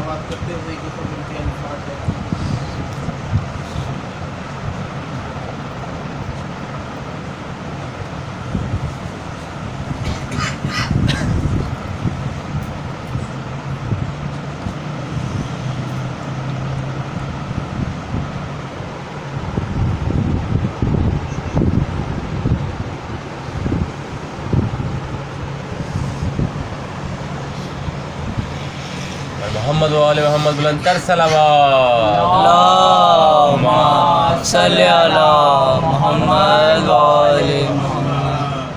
صلوات کرتے ہوئے کہ خود ان کے الفاظ ہے. محمد و آل محمد بلندتر صلوات. اللہم صلی علی محمد و آل محمد.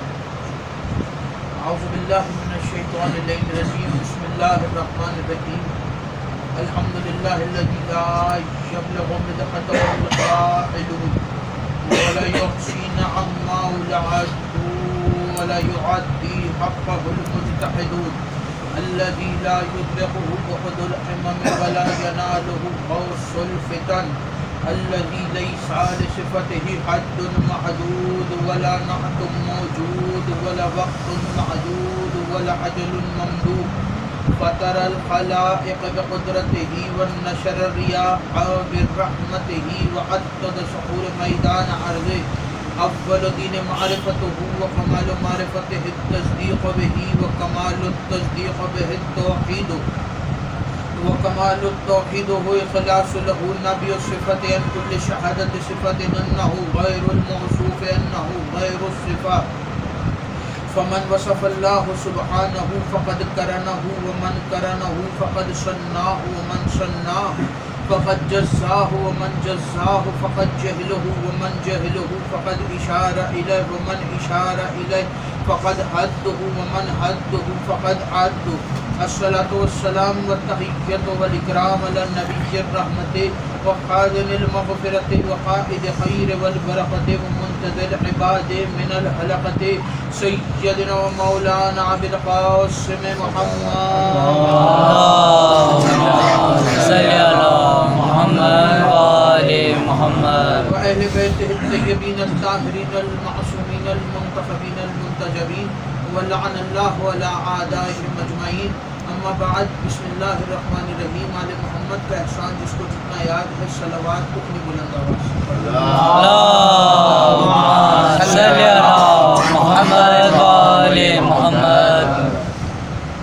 اعوذ باللہ من الشیطان الرجیم. بسم اللہ الرحمن الرحیم. الحمد للہ الذی لا یبلغ مدحته القائلون ولا یحصی نعمه العد ولا يعدی حقه المجتهدون الذي لا يدركه بعد الأمم ولا يناله غوص الفتن الذي ليس لصفته حد محدود ولا نعت موجود ولا وقت معدود ولا أجل ممدود فترى الخلائق بقدرته والنشر الرياح برحمته وعدد سحور ميدان عرضه. اول دین معرفته وکمال معرفته التصدیق به وکمال التصدیق به التوحید وکمال التوحید هو اخلاص له نبی الصفت ان كل شهادة صفت انه غیر الموصوف انه غیر الصفات. فمن وصف الله سبحانه فقد کرنه ومن کرنه فقد صنعه ومن صنعه فقد جزاه ومن جزاه فقد جهله ومن جهله فقد اشار اليه ومن اشار اليه فقد حده ومن حده فقد عده. الصلاة والسلام والتحية والإكرام على النبي الرحمة وخازن المغفرة وقائد خير والبركة ومنتدى العباد من الحلقة سيدنا ومولانا أبي القاسم محمد صلی علی محمد و آل محمد وأهل بيته الطيبين الطاهرين المعصومين المنتخبين المنتجبين ولعن الله ولا أعدائهم أجمعين. اما بعد. بسم اللہ الرحمن الرحیم. آل محمد کا احسان جس کو جتنا یاد ہے صلوات کو اپنی بلند آواز سے. اللہم صلی علی محمد و آل محمد.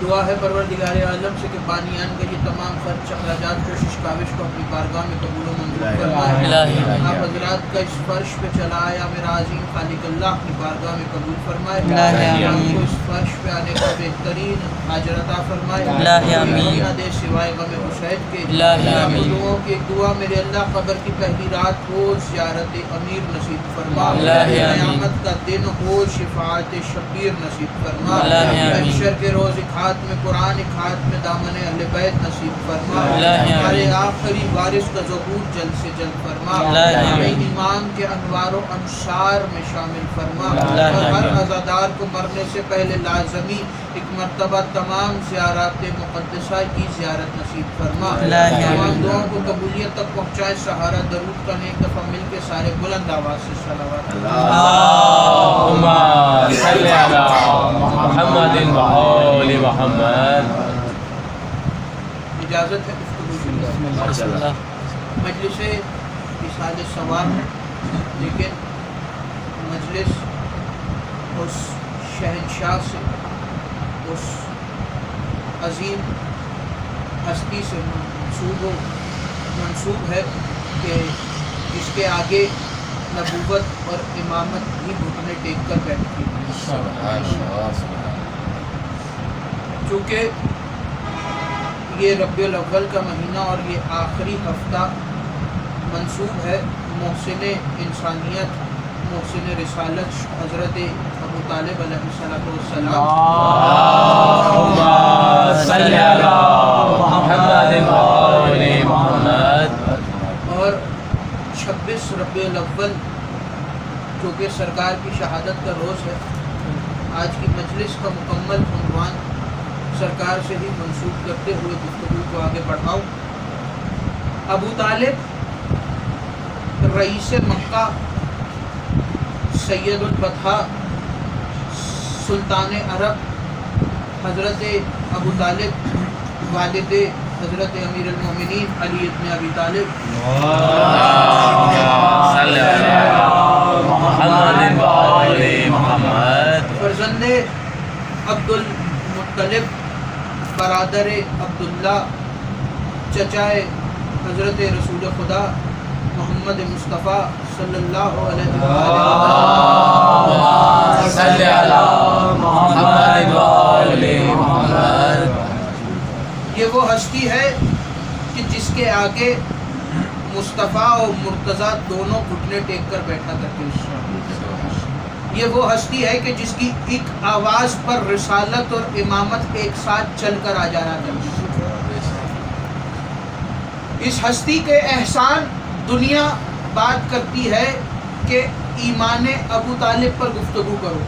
دعا ہے پروردگار عالم سے کہ بانیان کا یہ تمام خرچ اخراجات کوشش کاوش کو اپنی بارگاہ میں قبول و منظور فرمائے. الہی آپ حضرات کا اس فرش پہ چلا آیا میرا عظیم خالق اللہ کی بارگاہ میں قبول فرمائے. الہی آپ آمین. کو اس فرش پہ آنے کا بہترین اجر عطا فرمائے. الہی آمین. نہ دے سوائے غم حسین کے. الہی آمین. دعاؤں کی ایک دعا میرے اللہ قبر کی پہلی رات ہو زیارت امیر نصیب فرما. الہی آمین. قیامت کا دن ہو شفاعت شبیر نصیب فرما. الہی آمین. محشر کے روز خاتم قرآن خاتم دامن اہل بیت نصیب فرما. الہی آمین. ہمارے آخری وارث کا ظہور جلد سے جلد فرما. الہی آمین. ہمیں امام کے انوار و انصار میں شامل فرما. الہی اور ہر آمین. عزادار کو مرنے سے پہلے لازمی ایک مرتبہ تمام زیارات مقدسہ کی زیارت نصیب فرما. الہی آمین. تمام دعاؤں کو قبولیت تک پہنچائے. سہارا درود کا ایک دفعہ مل کے سارے بلند آواز سے صلوات. اللہم صلی علی محمد و آل محمد. اجازت ہے گفتگو شروع بسم اللہ. مجلس اصال ثواب ہے لیکن مجلس اس شہنشاہ سے اس عظیم ہستی سے منسوب ہے کہ جس کے آگے نبوت اور امامت بھی گھٹنے ٹیک کر بیٹھتی ہے. چونکہ یہ ربیع الاول کا مہینہ اور یہ آخری ہفتہ منسوب ہے محسن انسانیت محسن رسالت حضرت ابو طالب علیہ السلام. اللہم صلی علی محمد و آل محمد. اور 26 ربیع الاول جو کہ سرکار کی شہادت کا روز ہے. آج کی مجلس کا مکمل عنوان سرکار سے ہی منسوب کرتے ہوئے گفتگو کو آگے بڑھاؤں. ابو طالب رئیس مکہ سید البطحاء سلطان عرب حضرت ابو طالب والد حضرت امیر المومنین علی ابن ابی طالب صلی اللہ محمد وآل محمد فرزند عبد المطلب برادر عبداللہ چچائے حضرت رسول خدا محمد مصطفیٰ صلی اللہ علیہ وسلم صلی اللہ محمد وآل محمد. یہ وہ ہستی ہے کہ جس کے آگے مصطفیٰ اور مرتضیٰ دونوں گھٹنے ٹیک کر بیٹھا کرتے ہیں. یہ وہ ہستی ہے کہ جس کی ایک آواز پر رسالت اور امامت ایک ساتھ چل کر آ جانا کرتی ہے. اس ہستی کے احسان دنیا بات کرتی ہے کہ ایمان ابو طالب پر گفتگو کرو.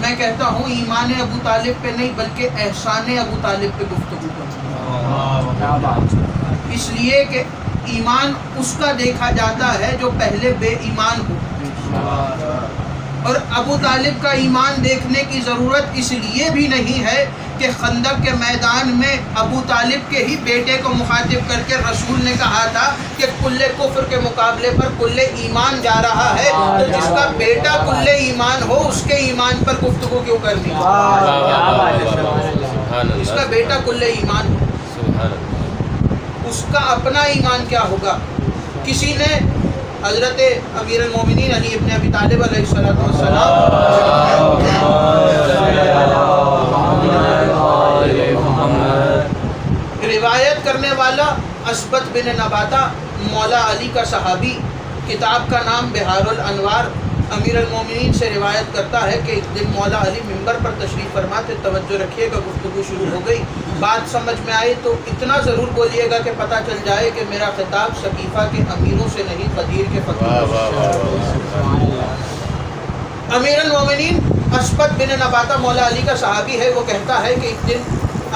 میں کہتا ہوں ایمان ابو طالب پہ نہیں بلکہ احسان ابو طالب پہ گفتگو کرو. اس لیے کہ ایمان اس کا دیکھا جاتا ہے جو پہلے بے ایمان ہو. اور ابو طالب کا ایمان دیکھنے کی ضرورت اس لیے بھی نہیں ہے کہ خندق کے میدان میں ابو طالب کے ہی بیٹے کو مخاطب کر کے رسول نے کہا تھا کہ کل کفر کے مقابلے پر کل ایمان جا رہا ہے، تو جس کا بیٹا کل ایمان ہو اس کے ایمان پر گفتگو کیوں کرنی؟ اس کا بیٹا کل ایمان ہو، اس کا اپنا ایمان کیا ہوگا؟ کسی نے حضرت امیر المومنین علی ابن ابی طالب علیہ الصلوۃ والسلام روایت کرنے والا اسبت بن نباتہ مولا علی کا صحابی، کتاب کا نام بہار الانوار، امیر المومنین سے روایت کرتا ہے کہ ایک دن مولا علی ممبر پر تشریف فرما تھے. توجہ رکھیے گا، گفتگو شروع ہو گئی. بات سمجھ میں آئی تو اتنا ضرور بولیے گا کہ پتہ چل جائے کہ میرا خطاب سقیفہ کے امیروں سے نہیں، قدیر کے فقیروں سے. امیر المومنین اسبت بن نباتہ مولا علی کا صحابی ہے. وہ کہتا ہے کہ ایک دن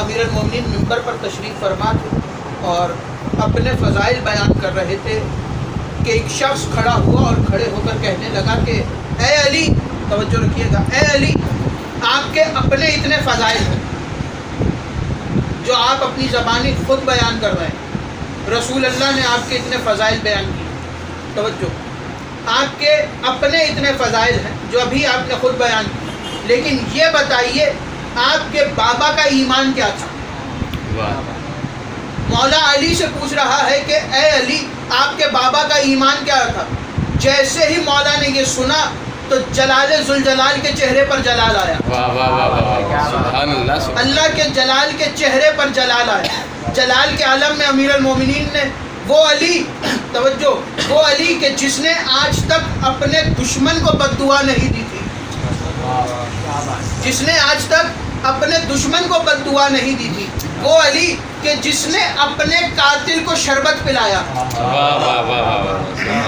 امیر المومنین ممبر پر تشریف فرما تھے اور اپنے فضائل بیان کر رہے تھے کہ ایک شخص کھڑا ہوا اور کھڑے ہو کر کہنے لگا کہ اے علی، توجہ رکھیے گا، اے علی، آپ کے اپنے اتنے فضائل ہیں جو آپ اپنی زبانی خود بیان کر رہے ہیں. رسول اللہ نے آپ کے اتنے فضائل بیان کیے. توجہ، آپ کے اپنے اتنے فضائل ہیں جو ابھی آپ نے خود بیان کیے، لیکن یہ بتائیے آپ کے بابا کا ایمان کیا تھا؟ مولا علی سے پوچھ رہا ہے کہ اے علی، آپ کے بابا کا ایمان کیا تھا؟ جیسے ہی مولا نے یہ سنا تو جلال ذوالجلال کے چہرے پر جلال آیا. اللہ کے جلال کے چہرے پر جلال آیا. جلال کے عالم میں امیر المومنین نے وہ علی، توجہ، وہ علی کہ جس نے آج تک اپنے دشمن کو بد دعا نہیں دی تھی، جس نے آج تک اپنے دشمن کو بد دعا نہیں دی تھی، وہ علی کہ جس نے اپنے قاتل کو شربت پلایا.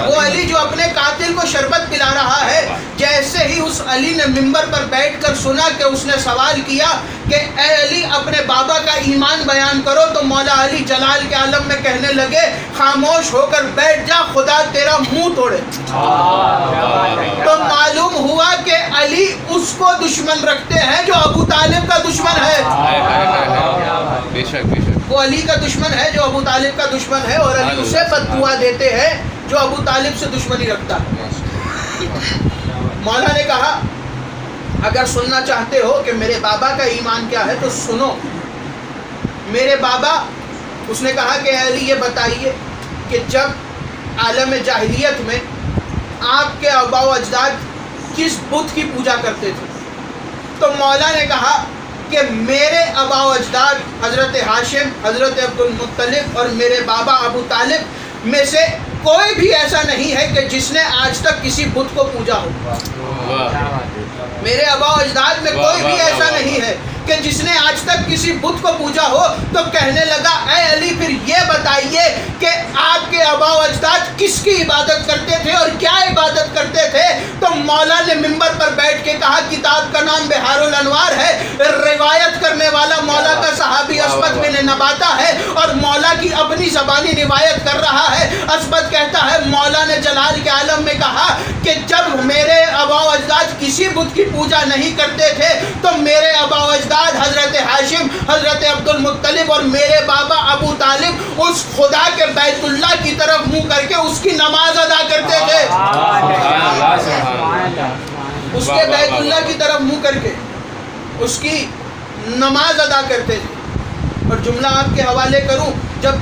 وہ علی جو اپنے قاتل کو شربت پلا رہا ہے. جیسے ہی اس علی نے ممبر پر بیٹھ کر سنا کہ اس نے سوال کیا کہ اے علی، اپنے بابا کا ایمان بیان کرو، تو مولا علی جلال کے عالم میں کہنے لگے خاموش ہو کر بیٹھ جا، خدا تیرا منہ توڑے. تو معلوم ہوا کہ علی اس کو دشمن رکھتے ہیں جو ابو طالب کا دشمن ہے. وہ علی کا دشمن ہے جو ابو طالب کا دشمن ہے، اور علی اسے بد دعا دیتے ہیں جو ابو طالب سے دشمنی رکھتا ہے. مولا نے کہا اگر سننا چاہتے ہو کہ میرے بابا کا ایمان کیا ہے تو سنو. میرے بابا، اس نے کہا کہ علی یہ بتائیے کہ جب عالم جاہلیت میں آپ کے آباء و اجداد کس بت کی پوجا کرتے تھے؟ تو مولا نے کہا کہ میرے آباء و اجداد حضرت ہاشم، حضرت عبد المطلب اور میرے بابا ابو طالب میں سے کوئی بھی ایسا نہیں ہے کہ جس نے آج تک کسی بت کو پوجا ہو. میرے آباء و اجداد میں کوئی بھی ایسا نہیں ہے کہ جس نے آج تک کسی بت کو پوجا ہو. تو کہنے لگا اے علی، پھر یہ بتائیے کہ آپ کے آباء و اجداد کس کی عبادت کرتے تھے اور کیا عبادت کرتے تھے؟ تو مولا نے ممبر پر بیٹھ کے کہا کتاب کا نام بہار الانوار ہے، روایت کرنے والا مولا کا صحابی اسبت بن نباتہ ہے، اور مولا کی اپنی اپنی زبانی روایت کر رہا ہے. اسبد کہتا ہے مولا نے جلال کے عالم میں کہا کہ جب میرے آبا و اجداد کسی بت کی پوجا نہیں کرتے تھے تو میرے آبا و اجداد حضرت ہاشم، حضرت عبد المطلب اور میرے بابا ابو طالب اس خدا کے بیت اللہ کی طرف منہ کر کے اس کی نماز ادا کرتے تھے. اس کے بیت اللہ کی طرف منہ کر کے اس کی نماز ادا کرتے تھے. اور جملہ آپ کے حوالے کروں، جب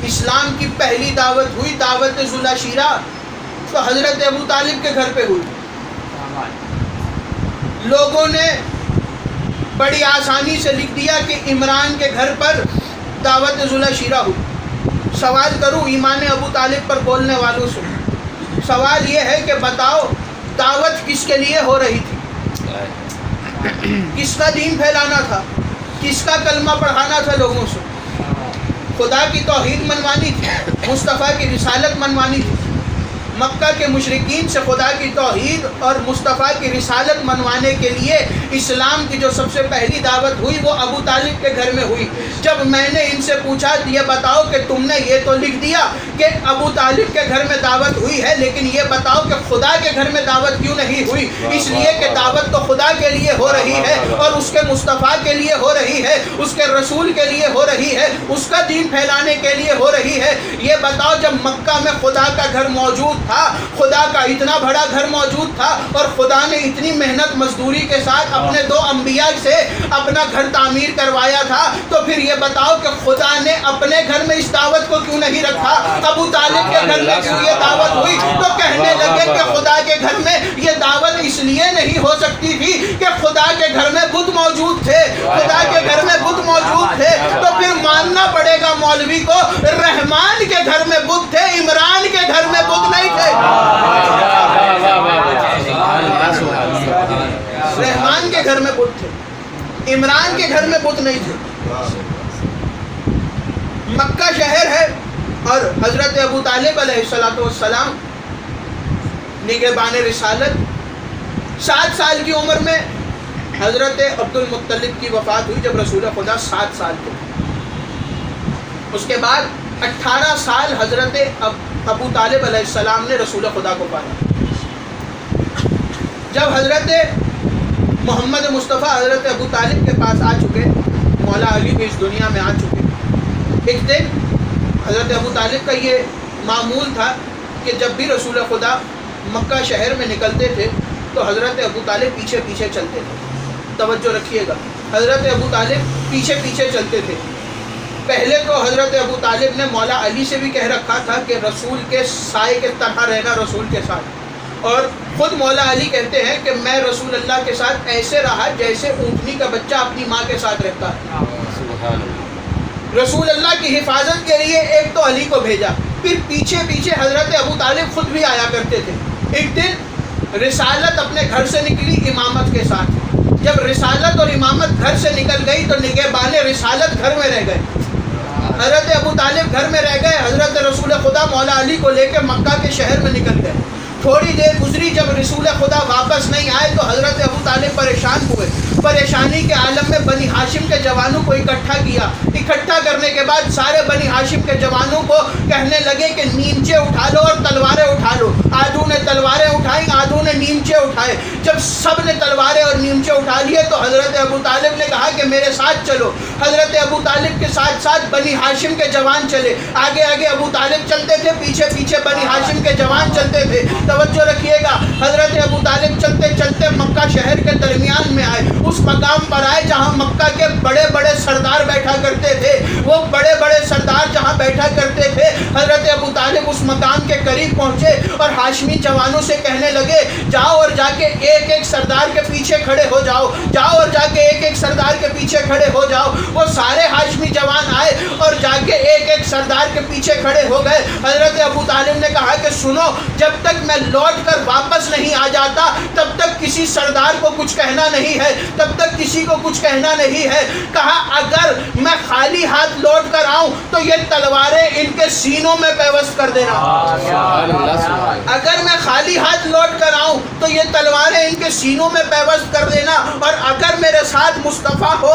اسلام کی پہلی دعوت ہوئی، دعوت ذوالعشیرہ، تو حضرت ابو طالب کے گھر پہ ہوئی. لوگوں نے بڑی آسانی سے لکھ دیا کہ عمران کے گھر پر دعوت ذوالعشیرہ ہوئی. سوال کروں ایمان ابو طالب پر بولنے والوں سے، سوال یہ ہے کہ بتاؤ دعوت کس کے لیے ہو رہی تھی؟ کس کا دین پھیلانا تھا؟ کس کا کلمہ پڑھانا تھا لوگوں سے؟ خدا کی توحید منوانی تھی، مصطفیٰ کی رسالت منوانی تھی. مکہ کے مشرکین سے خدا کی توحید اور مصطفیٰ کی رسالت منوانے کے لیے اسلام کی جو سب سے پہلی دعوت ہوئی وہ ابو طالب کے گھر میں ہوئی. جب میں نے ان سے پوچھا یہ بتاؤ کہ تم نے یہ تو لکھ دیا کہ ابو طالب کے گھر میں دعوت ہوئی ہے، لیکن یہ بتاؤ کہ خدا کے گھر میں دعوت کیوں نہیں ہوئی؟ اس لیے کہ دعوت تو خدا کے لیے ہو رہی ہے اور اس کے مصطفیٰ کے لیے ہو رہی ہے، اس کے رسول کے لیے ہو رہی ہے، اس کا دین پھیلانے کے لیے ہو رہی ہے. یہ بتاؤ جب مکہ میں خدا کا گھر موجود تھا، خدا کا اتنا بڑا گھر موجود تھا اور خدا نے اتنی محنت مزدوری کے ساتھ اپنے 2 انبیاء سے اپنا گھر تعمیر کروایا تھا، تو پھر یہ بتاؤ کہ خدا نے اپنے گھر میں اس دعوت کو کیوں نہیں رکھا؟ ابو طالب کے گھر میں کیوں یہ دعوت ہوئی؟ تو کہنے لگے کہ خدا کے گھر میں یہ دعوت اس لیے نہیں ہو سکتی تھی کہ خدا کے گھر میں بت موجود تھے. خدا کے گھر میں بت موجود تھے تو پھر ماننا پڑے گا مولوی کو، رحمان کے گھر میں بت تھے، عمران کے گھر میں بت نہیں تھے. رحمان کے گھر میں بت تھے، عمران کے گھر میں بت نہیں تھے. مکہ شہر ہے اور حضرت ابو طالب علیہ السلام نگہبان رسالت، 7 سال کی عمر میں حضرت عبد المطلب کی وفات ہوئی جب رسول خدا 7 سال کے. اس کے بعد 18 سال حضرت ابو طالب علیہ السلام نے رسول خدا کو پالا. جب حضرت محمد مصطفیٰ حضرت ابو طالب کے پاس آ چکے، مولا علی بھی اس دنیا میں آ چکے، ایک دن حضرت ابو طالب کا یہ معمول تھا کہ جب بھی رسول خدا مکہ شہر میں نکلتے تھے تو حضرت ابو طالب پیچھے پیچھے چلتے تھے. توجہ رکھیے گا، حضرت ابو طالب پیچھے پیچھے چلتے تھے. پہلے تو حضرت ابو طالب نے مولا علی سے بھی کہہ رکھا تھا کہ رسول کے سائے کے طرح رہنا رسول کے ساتھ، اور خود مولا علی کہتے ہیں کہ میں رسول اللہ کے ساتھ ایسے رہا جیسے اونٹنی کا بچہ اپنی ماں کے ساتھ رہتا ہے. رسول اللہ کی حفاظت کے لیے ایک تو علی کو بھیجا، پھر پیچھے پیچھے حضرت ابو طالب خود بھی آیا کرتے تھے. ایک دن رسالت اپنے گھر سے نکلی امامت کے ساتھ. جب رسالت اور امامت گھر سے نکل گئی تو نگہبان رسالت گھر میں رہ گئے. حضرت ابو طالب گھر میں رہ گئے، حضرت رسول خدا مولا علی کو لے کے مکہ کے شہر میں نکل گئے. تھوڑی دیر گزری، جب رسول خدا واپس نہیں آئے تو حضرت ابو طالب پریشان ہوئے. پریشانی کے عالم میں بنی ہاشم کے جوانوں کو اکٹھا کیا. اکٹھا کرنے کے بعد سارے بنی ہاشم کے جوانوں کو کہنے لگے کہ نیمچے اٹھا لو اور تلواریں اٹھا لو. آدھوں نے تلواریں اٹھائیں، آدھوں نے نیمچے اٹھائے. جب سب نے تلواریں اور نیمچے اٹھا لیے تو حضرت ابو طالب نے کہا کہ میرے ساتھ چلو. حضرت ابو طالب کے ساتھ ساتھ بنی ہاشم کے جوان چلے. آگے آگے ابو طالب چلتے تھے، پیچھے پیچھے بنی ہاشم کے جوان چلتے تھے. توجہ رکھیے گا، حضرت ابو طالب چلتے چلتے مکہ شہر کے درمیان میں آئے. اس مقام پر آئے جہاں مکہ کے بڑے بڑے سردار بیٹھا کرتے تھے. وہ بڑے بڑے سردار جہاں بیٹھا کرتے تھے، حضرت ابو طالب اس مقام کے قریب پہنچے اور ہاشمی جوانوں سے کہنے لگے جاؤ اور جا کے ایک ایک سردار کے پیچھے کھڑے ہو جاؤ، جاؤ اور جا کے ایک ایک سردار کے پیچھے کھڑے ہو جاؤ. وہ سارے ہاشمی جوان آئے اور جا کے ایک ایک سردار کے پیچھے کھڑے ہو گئے. حضرت ابو طالب نے کہا کہ سنو، جب تک میں لوٹ کر واپس نہیں آ جاتا تب تک کسی سردار کو کچھ کہنا نہیں ہے، تب تک کسی کو کچھ کہنا نہیں ہے. کہا اگر میں خالی ہاتھ لوٹ کر آؤں تو یہ تلواریں ان کے سینوں میں پیوست کر دینا. اگر میں خالی ہاتھ لوٹ کر آؤں تو یہ تلواریں ان کے سینوں میں پیوست کر دینا، اور اگر میرے ساتھ مصطفیٰ ہو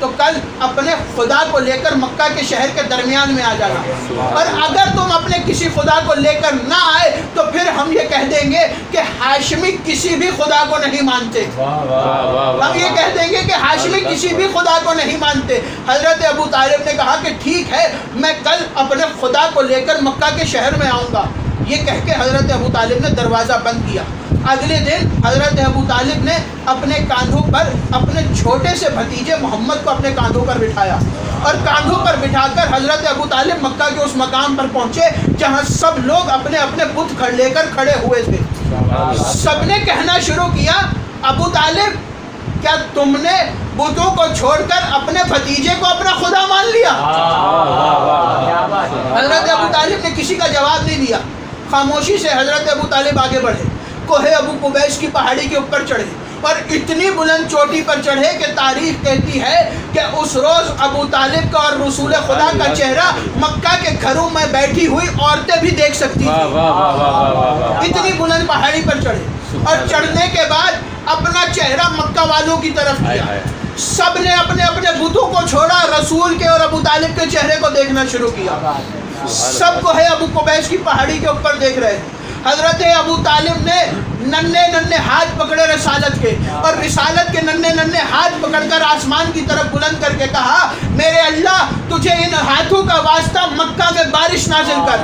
تو کل اپنے خدا کو لے کر مکہ کے شہر کے درمیان میں آ جانا، اور اگر تم اپنے کسی خدا کو لے کر نہ آئے تو پھر ہم یہ کہہ دیں گے کہ ہاشمی کسی بھی خدا کو نہیں مانتے، ہم یہ کہہ دیں گے کہ ہاشمی کسی بھی خدا کو نہیں مانتے۔ حضرت ابو طالب نے کہا کہ ٹھیک ہے، میں کل اپنے خدا کو لے کر مکہ کے شہر میں آؤں گا۔ یہ کہہ کے حضرت ابو طالب نے دروازہ بند کیا۔ اگلے دن حضرت ابو طالب نے اپنے کاندھوں پر اپنے چھوٹے سے بھتیجے محمد کو اپنے کاندھوں پر بٹھایا، اور کاندھوں پر بٹھا کر حضرت ابو طالب مکہ کے اس مقام پر پہنچے جہاں سب لوگ اپنے اپنے بت لے کر کھڑے ہوئے تھے۔ سب نے کہنا شروع کیا، ابو طالب کیا تم نے بتوں کو چھوڑ کر اپنے بھتیجے کو اپنا خدا مان لیا؟ حضرت ابو طالب نے کسی کا جواب نہیں دیا، خاموشی سے حضرت ابو طالب آگے بڑھے، کوہ ابو قبیس کی پہاڑی کے اوپر چڑھے، اور اتنی بلند چوٹی پر چڑھے کہ تاریخ کہتی ہے کہ اس روز ابو طالب کا اور رسول خدا کا چہرہ مکہ کے گھروں میں بیٹھی ہوئی عورتیں بھی دیکھ سکتی تھیں، اتنی بلند پہاڑی پر چڑھے، اور چڑھنے کے بعد اپنا چہرہ مکہ والوں کی طرف کیا۔ سب نے اپنے اپنے بتوں کو چھوڑا، رسول کے اور ابو طالب کے چہرے کو دیکھنا شروع کیا۔ سب کو ہے ابو قبیس کی پہاڑی کے اوپر دیکھ رہے ہیں۔ حضرت ابو طالب نے ننھے ننھے ہاتھ پکڑے رسالت کے، اور رسالت کے ننھے ننھے ہاتھ پکڑ کر آسمان کی طرف بلند کر کے کہا، میرے اللہ تجھے ان ہاتھوں کا واسطہ مکہ میں بارش نازل کر،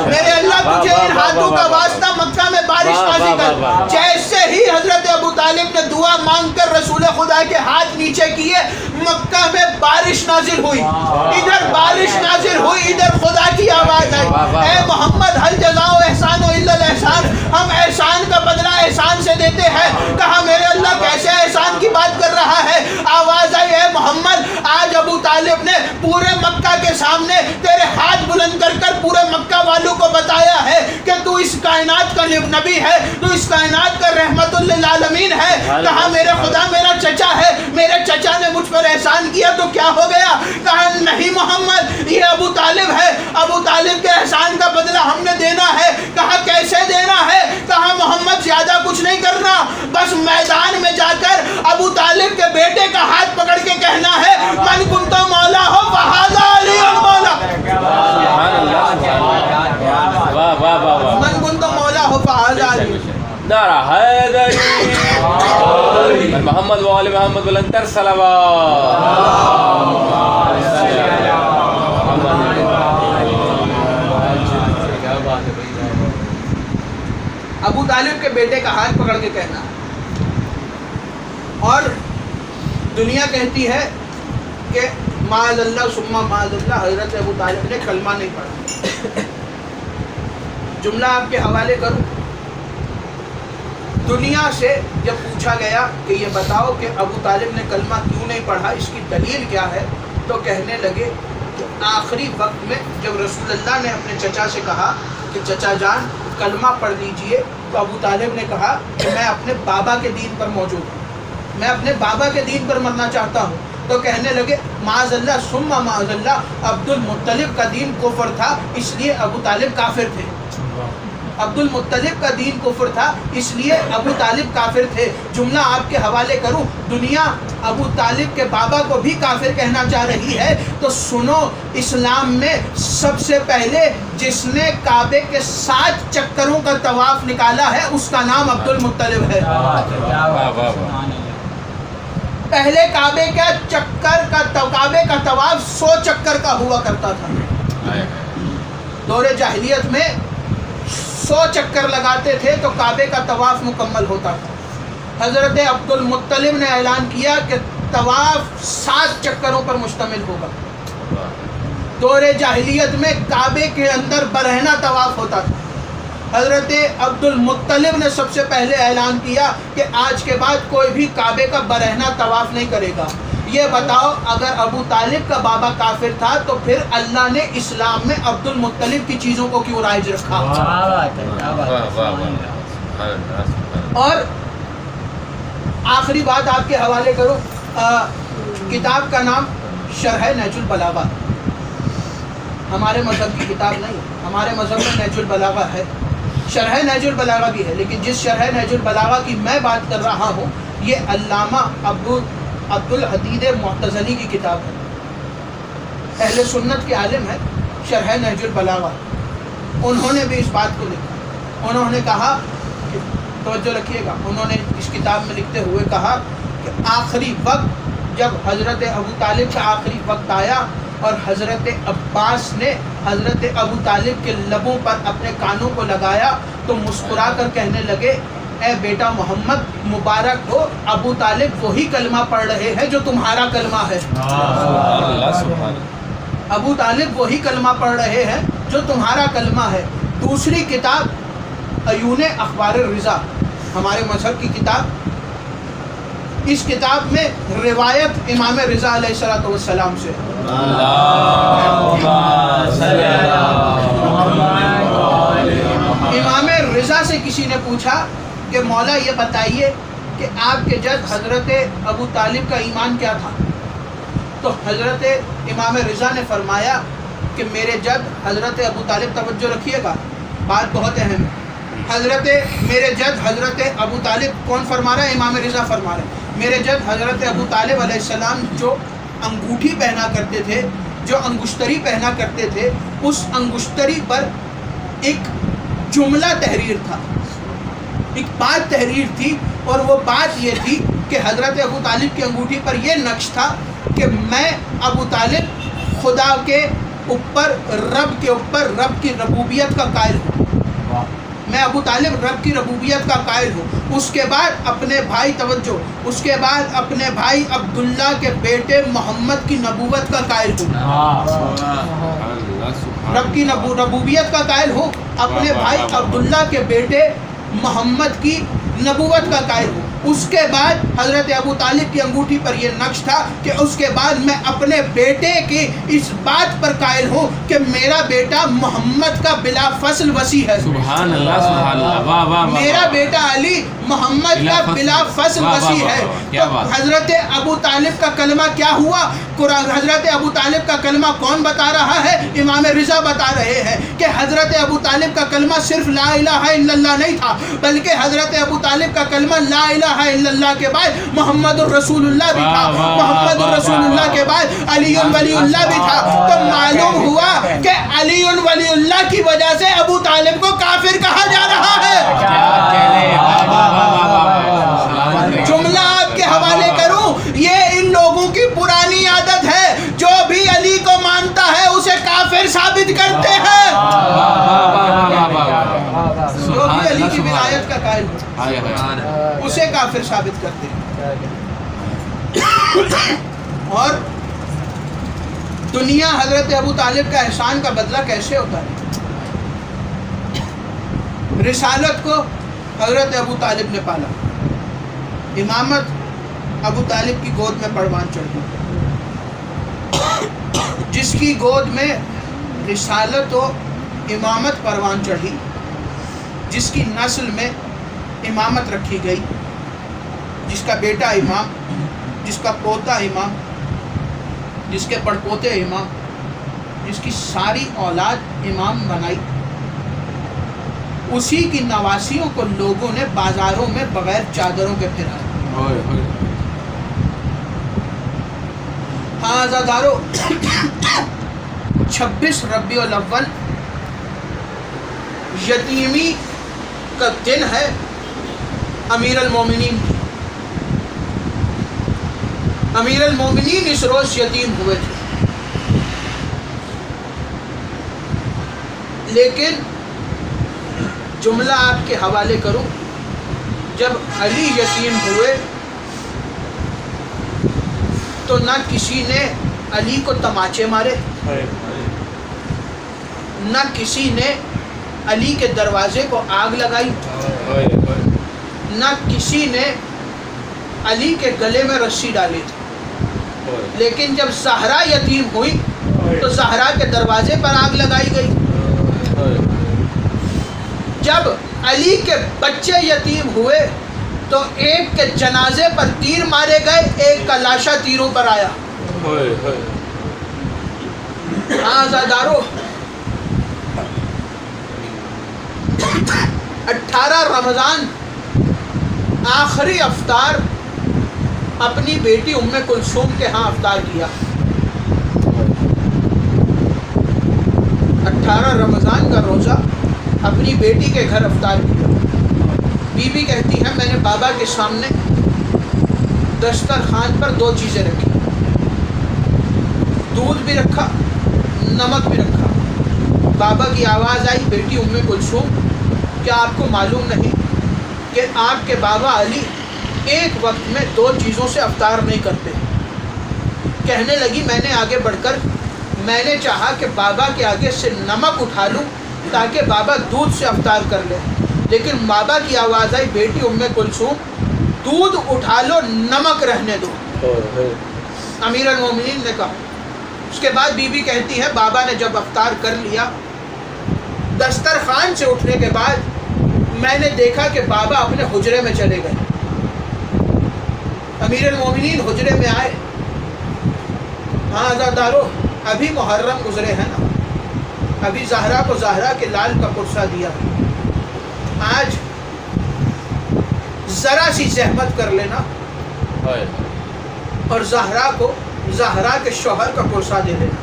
میرے اللہ تجھے ان ہاتھوں کا واسطہ مکہ میں بارش نازل کر۔ جیسے ہی حضرت ابو طالب نے دعا مانگ کر رسول خدا کے ہاتھ نیچے کیے، مکہ میں بارش نازل ہوئی، ادھر بارش نازل ہوئی، ادھر خدا کی آواز آئی، اے محمد حل جزاء احسان و الا الاحسان، ہم احسان کا بدلہ احسان سے دیتے ہیں۔ کہا میرے اللہ کیسے احسان کی بات کر رہا ہے؟ آواز آئی، اے محمد آج ابو طالب نے پورے مکہ کے سامنے تیرے ہاتھ بلند کر کر پورے مکہ والوں کو بتایا ہے کہ تو اس کائنات کا نبی ہے، تو اس کائنات کا رحمت للعالمین ہے۔ کہا میرے خدا میرا چچا ہے، میرے چچا نے مجھ پر احسان کیا تو کیا ہو گیا؟ کہا نہیں محمد یہ ابو طالب ہے، ابو طالب کے احسان کا بدلہ ہم نے دینا ہے۔ کہا کیسے دینا ہے؟ کہا محمد زیادہ کچھ نہیں کرنا، بس میدان میں جا کر ابو طالب کے بیٹے کا ہاتھ پکڑ کے کہنا ہے، من کنت مولا ہو فہذا علی المولا، من کنت مولا ہو فہذا علی۔ نعرہ حیدری محمد و آل محمد بلندر صلوات۔ ابو طالب کے بیٹے کا ہاتھ پکڑ کے کہنا، اور دنیا کہتی ہے کہ معاذ اللہ ثم معاذ اللہ حضرت ابو طالب نے کلمہ نہیں پڑھا۔ جملہ آپ کے حوالے کروں، دنیا سے جب پوچھا گیا کہ یہ بتاؤ کہ ابو طالب نے کلمہ کیوں نہیں پڑھا، اس کی دلیل کیا ہے، تو کہنے لگے کہ آخری وقت میں جب رسول اللہ نے اپنے چچا سے کہا کہ چچا جان کلمہ پڑھ لیجئے، تو ابو طالب نے کہا کہ میں اپنے بابا کے دین پر موجود ہوں، میں اپنے بابا کے دین پر مرنا چاہتا ہوں۔ تو کہنے لگے معاذ اللہ ثم معاذ اللہ، عبد المطلب کا دین کفر تھا اس لیے ابو طالب کافر تھے، عبد المطلب کا دین کفر تھا اس لیے ابو طالب کافر تھے۔ جملہ آپ کے حوالے کروں، دنیا ابو طالب کے بابا کو بھی کافر کہنا چاہ رہی ہے، تو سنو اسلام میں سب سے پہلے جس نے کعبے کے 7 چکروں کا طواف نکالا ہے اس کا نام عبد المطلب ہے۔ پہلے کعبے کا طواف 100 چکر کا ہوا کرتا تھا، دور جاہلیت میں 100 چکر لگاتے تھے تو کعبے کا طواف مکمل ہوتا تھا۔ حضرت عبد المطلب نے اعلان کیا کہ طواف 7 چکروں پر مشتمل ہوگا۔ دور جاہلیت میں کعبے کے اندر برہنہ طواف ہوتا تھا۔ حضرت عبد المطلب نے سب سے پہلے اعلان کیا کہ آج کے بعد کوئی بھی کعبے کا برہنہ طواف نہیں کرے گا۔ یہ بتاؤ اگر ابو طالب کا بابا کافر تھا تو پھر اللہ نے اسلام میں عبد المطلب کی چیزوں کو کیوں رائج رکھا؟ اور آخری بات آپ کے حوالے کرو، کتاب کا نام شرح نہج البلاغہ، ہمارے مذہب کی کتاب نہیں، ہمارے مذہب میں نہج البلاغہ ہے، شرح نہج البلاغہ بھی ہے، لیکن جس شرح نہج البلاغہ کی میں بات کر رہا ہوں یہ علامہ عبدالحدید معتزلی کی کتاب ہے، اہل سنت کے عالم ہے، شرح نہج البلاغہ، انہوں نے بھی اس بات کو لکھا۔ انہوں نے کہا کہ توجہ رکھیے گا، انہوں نے اس کتاب میں لکھتے ہوئے کہا کہ آخری وقت جب حضرت ابو طالب کا آخری وقت آیا اور حضرت عباس نے حضرت ابو طالب کے لبوں پر اپنے کانوں کو لگایا تو مسکرا کر کہنے لگے اے بیٹا محمد مبارک ہو، ابو طالب وہی کلمہ پڑھ رہے ہیں جو تمہارا کلمہ ہے۔ ابو طالب وہی کلمہ پڑھ رہے ہیں جو تمہارا کلمہ ہے۔ دوسری کتاب عیون اخبار الرضا، ہمارے مذہب کی کتاب، اس کتاب میں روایت امام رضا علیہ الصلوۃ والسلام سے، امام رضا سے کسی نے پوچھا کہ مولا یہ بتائیے کہ آپ کے جد حضرت ابو طالب کا ایمان کیا تھا؟ تو حضرت امام رضا نے فرمایا کہ میرے جد حضرت ابو طالب، توجہ رکھیے گا بات بہت اہم ہے، میرے جد حضرت ابو طالب، کون فرما رہا ہے؟ امام رضا فرما رہے ہیں، میرے جد حضرت ابو طالب علیہ السلام جو انگوٹھی پہنا کرتے تھے، جو انگشتری پہنا کرتے تھے، اس انگشتری پر ایک جملہ تحریر تھا، ایک بات تحریر تھی، اور وہ بات یہ تھی کہ حضرت ابو طالب کی انگوٹھی پر یہ نقش تھا کہ میں ابو طالب خدا کے اوپر، رب کے اوپر رب کی ربوبیت کا قائل ہوں، میں ابو طالب رب کی ربوبیت کا قائل ہوں۔ اس کے بعد اپنے بھائی، توجہ، اس کے بعد اپنے بھائی عبداللہ کے بیٹے محمد کی نبوت کا قائل ہوں، رب کی ربوبیت کا قائل ہوں، اپنے بھائی عبداللہ کے بیٹے محمد کی نبوت کا قائل ہوں۔ اس کے بعد حضرت ابو طالب کی انگوٹھی پر یہ نقش تھا کہ اس کے بعد میں اپنے بیٹے کی اس بات پر قائل ہوں کہ میرا بیٹا محمد کا بلا فصل وصی ہے، سبحان اللہ، سبحان اللہ، واہ واہ، میرا بیٹا علی محمد کا بلا فصل وصی ہے۔ تو حضرت ابو طالب کا کلمہ کیا ہوا؟ حضرت ابو طالب کا کلمہ کون بتا رہا ہے؟ امام رضا بتا رہے ہیں کہ حضرت ابو طالب کا کلمہ صرف لا الہ الا اللہ نہیں تھا، بلکہ حضرت ابو طالب کا کلمہ لا الہ الا اللہ کے بعد محمد الرسول اللہ بھی تھا، محمد الرسول اللہ کے بعد علی ولی اللہ بھی تھا۔ تو معلوم ہوا کہ علی ولی اللہ کی وجہ سے ابو طالب کو کافر کہا جا رہا ہے۔ جملہ آپ کے حوالے کروں، یہ ان لوگوں کی پرانی عادت ہے، جو بھی علی کو مانتا ہے اسے کافر ثابت کرتے ہیں، جو بھی علی کی ولایت کا قائل ہو اسے کافر ثابت کرتے ہیں۔ اور دنیا حضرت ابو طالب کا احسان کا بدلہ کیسے ہوتا ہے؟ رسالت کو حضرت ابو طالب نے پالا، امامت ابو طالب کی گود میں پروان چڑھی، جس کی گود میں رسالت و امامت پروان چڑھی، جس کی نسل میں امامت رکھی گئی، جس کا بیٹا امام، جس کا پوتا امام، جس کے پڑپوتے امام، جس کی ساری اولاد امام بنائی، اسی کی نواسیوں کو لوگوں نے بازاروں میں بغیر چادروں کے پھرایا۔ ہاں عزادارو، 26 ربیع الاول یتیمی کا دن ہے امیر المومنین کی۔ امیر المومنین اس روز یتیم ہوئے تھے، لیکن جملہ آپ کے حوالے کروں، جب علی یتیم ہوئے تو نہ کسی نے علی کو تماچے مارے، نہ کسی نے علی کے دروازے کو آگ لگائی، نہ کسی نے علی کے گلے میں رسی ڈالی تھی۔ لیکن جب زہرا یتیم ہوئی تو زہرا کے دروازے پر آگ لگائی گئی۔ جب علی کے بچے یتیم ہوئے تو ایک کے جنازے پر تیر مارے گئے، ایک کا لاشا تیروں پر آیا۔ ہاں عزادارو، 18 رمضان آخری افطار اپنی بیٹی ام کلثوم کے ہاں افطار کیا. 18 رمضان کا روزہ اپنی بیٹی کے گھر افطار کیا. بی بی کہتی ہے میں نے بابا کے سامنے دسترخوان پر 2 چیزیں رکھی, دودھ بھی رکھا, نمک بھی رکھا. بابا کی آواز آئی, بیٹی ام کلثوم کیا آپ کو معلوم نہیں کہ آپ کے بابا علی ایک وقت میں 2 چیزوں سے افطار نہیں کرتے. کہنے لگی میں نے آگے بڑھ کر میں نے چاہا کہ بابا کے آگے سے نمک اٹھا لوں تاکہ بابا دودھ سے افطار کر لیں, لیکن بابا کی آواز آئی بیٹی ام کلثوم دودھ اٹھا لو, نمک رہنے دو. امیر المومنین نے کہا. اس کے بعد بی بی کہتی ہے بابا نے جب افطار کر لیا, دسترخوان سے اٹھنے کے بعد میں نے دیکھا کہ بابا اپنے حجرے میں چلے گئے. امیر المومنین حجرے میں آئے. ہاں عزادارو, ابھی محرم گزرے ہیں نا, ابھی زہرا کو زہرا کے لال کا پرسہ دیا. آج ذرا سی زحمت کر لینا اور زہرا کو زہرا کے شوہر کا پرسہ دے دینا.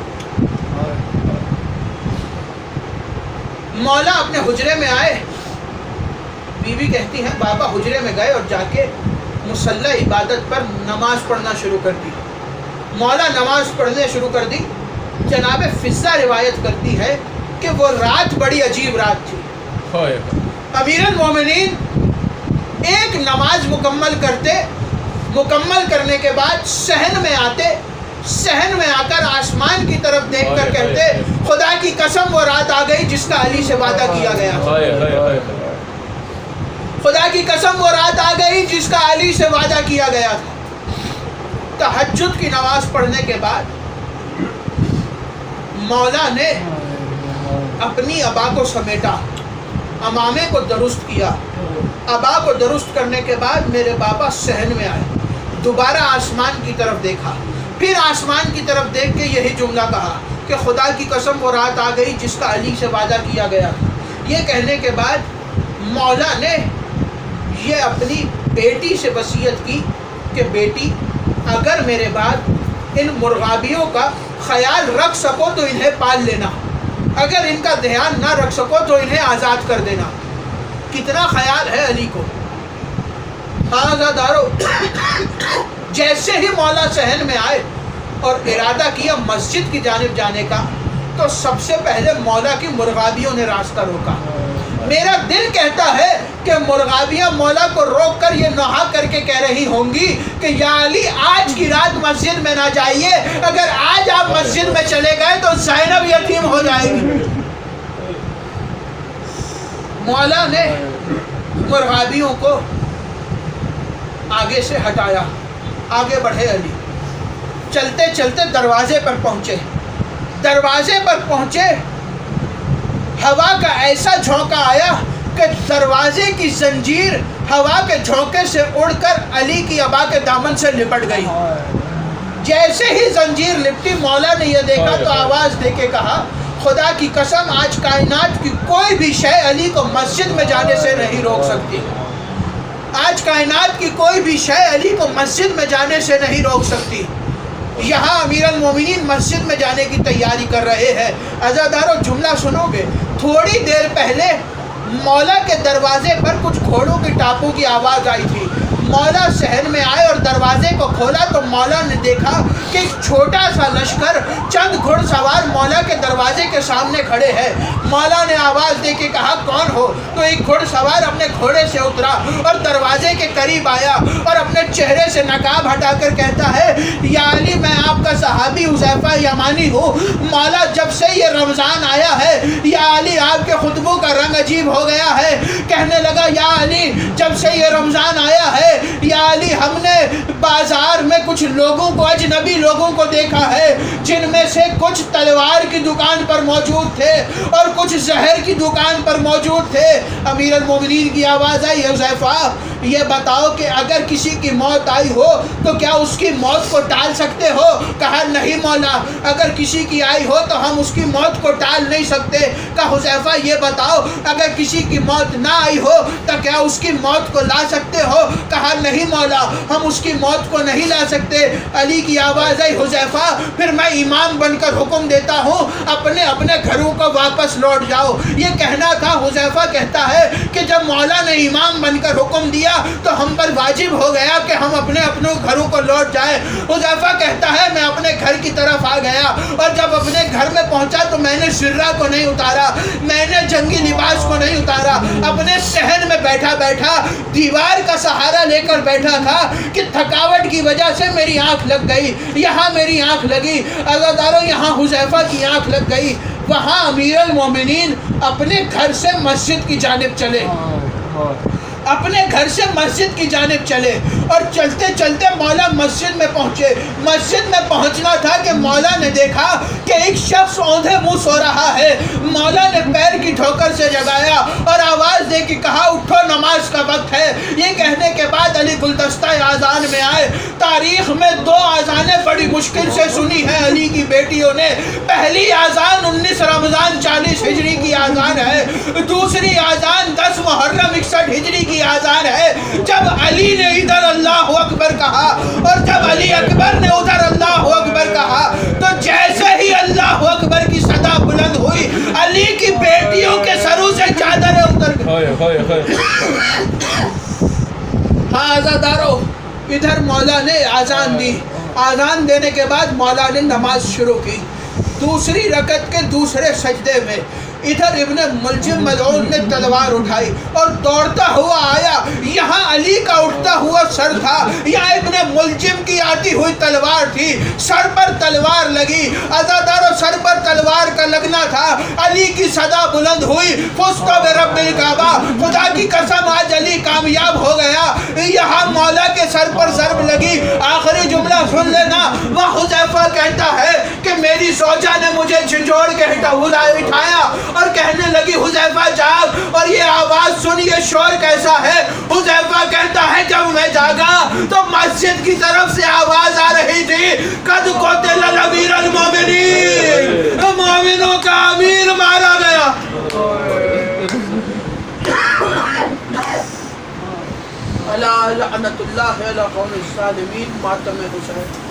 مولا اپنے حجرے میں آئے. بی بی کہتی ہیں بابا حجرے میں گئے اور جا کے مصلی عبادت پر نماز پڑھنا شروع کر دی. مولا نماز پڑھنے شروع کر دی. جناب فضہ روایت کرتی ہے کہ وہ رات بڑی عجیب رات تھی. امیر المومنین ایک نماز مکمل کرنے کے بعد صحن میں آتے, صحن میں آ کر آسمان کی طرف دیکھ کر کہتے خدا کی قسم وہ رات آ گئی جس کا علی سے وعدہ کیا گیا تھا. خدا کی قسم وہ رات آ گئی جس کا علی سے وعدہ کیا گیا تھا. تہجد کی نماز پڑھنے کے بعد مولا نے اپنی ابا کو سمیٹا, امامے کو درست کیا. ابا کو درست کرنے کے بعد میرے بابا صحن میں آئے. دوبارہ آسمان کی طرف دیکھا, پھر آسمان کی طرف دیکھ کے یہی جملہ کہا کہ خدا کی قسم وہ رات آ گئی جس کا علی سے وعدہ کیا گیا. یہ کہنے کے بعد مولا نے یہ اپنی بیٹی سے وصیت کی کہ بیٹی اگر میرے بعد ان مرغابیوں کا خیال رکھ سکو تو انہیں پال لینا, اگر ان کا دھیان نہ رکھ سکو تو انہیں آزاد کر دینا. کتنا خیال ہے علی کو. آزادارو, جیسے ہی مولا صحن میں آئے اور ارادہ کیا مسجد کی جانب جانے کا تو سب سے پہلے مولا کی مرغابیوں نے راستہ روکا. میرا دل کہتا ہے کہ مرغابیاں مولا کو روک کر یہ نہا کر کے کہہ رہی ہوں گی کہ یا علی آج کی رات مسجد میں نہ جائیے, اگر آج آپ مسجد میں چلے گئے تو زینب یتیم ہو جائے گی. مولا نے مرغابیوں کو آگے سے ہٹایا. آگے بڑھے علی, چلتے چلتے دروازے پر پہنچے. دروازے پر پہنچے, ہوا کا ایسا جھونکا آیا کہ دروازے کی زنجیر ہوا کے جھونکے سے اڑ کر علی کی ابا کے دامن سے لپٹ گئی. جیسے ہی زنجیر لپٹی مولا نے یہ دیکھا تو آواز دے کے کہا خدا کی قسم آج کائنات کی کوئی بھی شے علی کو مسجد میں جانے سے نہیں روک سکتی. آج کائنات کی کوئی بھی شے علی کو مسجد میں جانے سے نہیں روک سکتی. یہاں امیر المومنین مسجد میں جانے کی تیاری کر رہے ہیں. عزادارو جملہ سنو گے, تھوڑی دیر پہلے مولا کے دروازے پر کچھ گھوڑوں کی ٹاپوں کی آواز آئی تھی. مولا صحن میں آئے اور دروازے کو کھولا تو مولا نے دیکھا کہ ایک چھوٹا سا لشکر چند گھڑ سوار مولا کے دروازے کے سامنے کھڑے ہیں. مولا نے آواز دے کے کہا کون ہو؟ تو ایک گھڑ سوار اپنے گھوڑے سے اترا اور دروازے کے قریب آیا اور اپنے چہرے سے نقاب ہٹا کر کہتا ہے یا علی میں آپ کا صحابی حذیفہ یمانی ہوں. مولا جب سے یہ رمضان آیا ہے یا علی آپ کے خطبوں کا رنگ عجیب ہو گیا ہے. کہنے لگا یا علی جب سے یہ رمضان آیا ہے یا علی ہم نے بازار میں کچھ لوگوں کو, اجنبی لوگوں کو دیکھا ہے جن میں سے کچھ تلوار کی دکان پر موجود تھے اور کچھ زہر کی دکان پر موجود تھے. امیر المومنین کی آواز آئی حذیفہ یہ بتاؤ کہ اگر کسی کی موت آئی ہو تو کیا اس کی موت کو ٹال سکتے ہو؟ کہا نہیں مولا، اگر کسی کی آئی ہو تو ہم اس کی موت کو ٹال نہیں سکتے۔ کہا حذیفہ یہ بتاؤ اگر کسی کی موت نہ آئی ہو تو کیا اس کی موت کو لا سکتے ہو؟ کہا نہیں مولا، ہم اس کی موت کو نہیں لا سکتے۔ علی کی آواز آئی حذیفہ پھر میں امام بن کر حکم دیتا ہوں اپنے اپنے گھروں کو واپس لوٹ جاؤ۔ یہ کہنا تھا۔ حذیفہ کہتا ہے کہ جب مولا نے امام بن کر حکم دیا تو ہم پر واجب ہو گیا کہ ہم اپنے اپنے گھروں کو لوٹ جائیں۔ حذیفہ کہتا ہے میں اپنے گھر کی طرف آ گیا اور جب اپنے گھر میں پہنچا تو میں نے سرہ کو نہیں اتارا، میں نے جنگی لباس کو نہیں اتارا، اپنے صحن میں بیٹھا بیٹھا دیوار کا سہارا لے کر بیٹھا تھا کہ تھکاوٹ کی وجہ سے میری آنکھ لگ گئی۔ یہاں میری آنکھ لگی، عزادارو یہاں حذیفہ کی آنکھ لگ گئی۔ وہاں امیر المومنین اپنے گھر سے مسجد کی جانب چلے، اپنے گھر سے مسجد کی جانب چلے اور چلتے چلتے مولا مسجد میں پہنچے۔ مسجد میں پہنچنا تھا کہ مولا نے دیکھا کہ ایک شخص اوندھے منہ سو رہا ہے۔ مولا نے پیر کی ٹھوکر سے جگایا اور آواز دے کے کہا اٹھو نماز کا وقت ہے۔ یہ کہنے کے بعد علی گلدستہ آذان میں آئے۔ تاریخ میں 2 آذانیں بڑی مشکل سے سنی ہیں علی کی بیٹیوں نے۔ پہلی آذان 19 رمضان 40 ہجری کی آذان ہے، دوسری آذان 10 محرم 61 ہجری کی آذان ہے، جب علی نے ادھر اللہ اکبر کہا اور جب علی اکبر نے ادھر اللہ اکبر کہا تو جیسے ہی اللہ اکبر کی صدا بلند ہوئی علی کی بیٹیوں کے سروں سے چادریں اتر گئی۔ ہاں عزادارو، ادھر مولا نے آذان دی، آذان دینے کے بعد مولا نے نماز شروع کی۔ دوسری رکعت کے دوسرے سجدے میں ادھر ابن ملجم ملعون نے تلوار اٹھائی اور دوڑتا ہوا آیا۔ یہاں علی کا اٹھتا ہوا سر تھا، یہاں ابن ملجم کی آتی ہوئی تلوار تھی، سر پر تلوار لگی۔ عزادارو سر پر تلوار کا لگنا تھا، علی کی صدا بلند ہوئی فزت برب الکعبہ، خدا کی قسم آج علی کامیاب ہو گیا۔ یہاں مولا کے سر پر ضرب لگی۔ آخری جملہ سن لینا، وہ حذیفہ کہتا ہے کہ میری زوجہ نے مجھے جھنجھوڑ کے اٹھایا اور کہنے لگی حذیفہ جاگ، اور یہ آواز سن، یہ شور کیسا ہے؟ حذیفہ کہتا ہے جب میں جاگا تو مسجد کی طرف سے آواز آ رہی تھی قد قتل الامیر المومنین، مومنوں کا امیر مارا گیا۔ اللہ لعنت اللہ علی قوم الظالمین، ماتم حسین۔